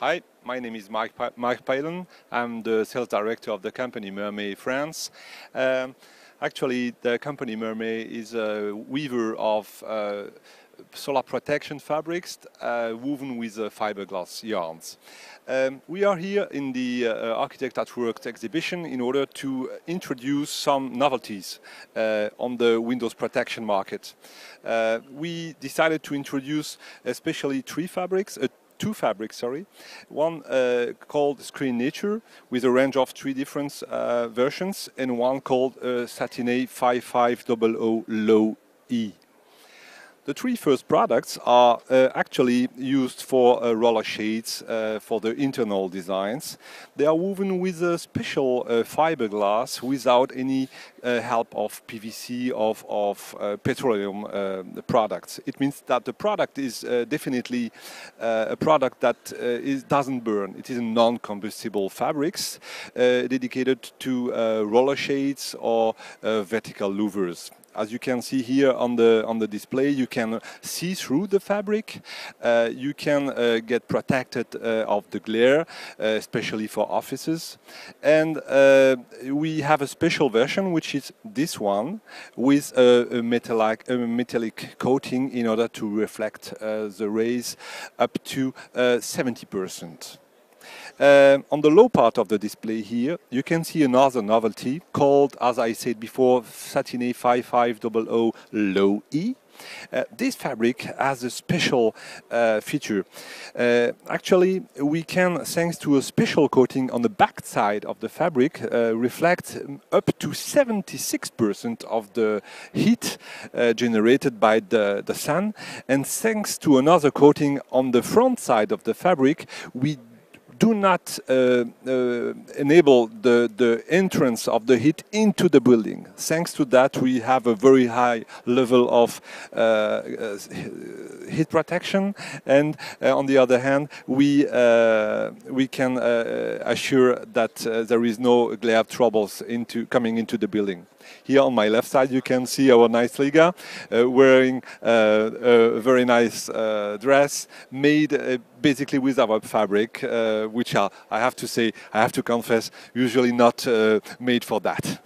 Hi, my name is Mike Pylon. I'm the sales director of the company Mermet France. Actually, the company Mermet is a weaver of solar protection fabrics woven with fiberglass yarns. We are here in the Architect at Work exhibition in order to introduce some novelties on the windows protection market. We decided to introduce especially two fabrics, sorry. One called Screen Nature with a range of three different versions, and one called Satinate 5500 Low E. The three first products are actually used for roller shades for the internal designs. They are woven with a special fiberglass without any help of PVC of petroleum products. It means that the product is definitely a product that doesn't burn. It is a non-combustible fabrics dedicated to roller shades or vertical louvers. As you can see here on the display, you can see through the fabric. You can get protected of the glare, especially for offices. And we have a special version, which is this one, with a metallic coating in order to reflect the rays up to 70%. On the low part of the display here, you can see another novelty called, as I said before, Satinate 5500 Low E. This fabric has a special feature. Actually, we can, thanks to a special coating on the back side of the fabric, reflect up to 76% of the heat generated by the sun. And thanks to another coating on the front side of the fabric, we do not enable the entrance of the heat into the building. Thanks to that, we have a very high level of heat protection, and on the other hand, we can assure that there is no glare troubles coming into the building. Here on my left side, you can see our nice Liga wearing a very nice dress made basically with our fabric, which are, I have to confess, usually not made for that.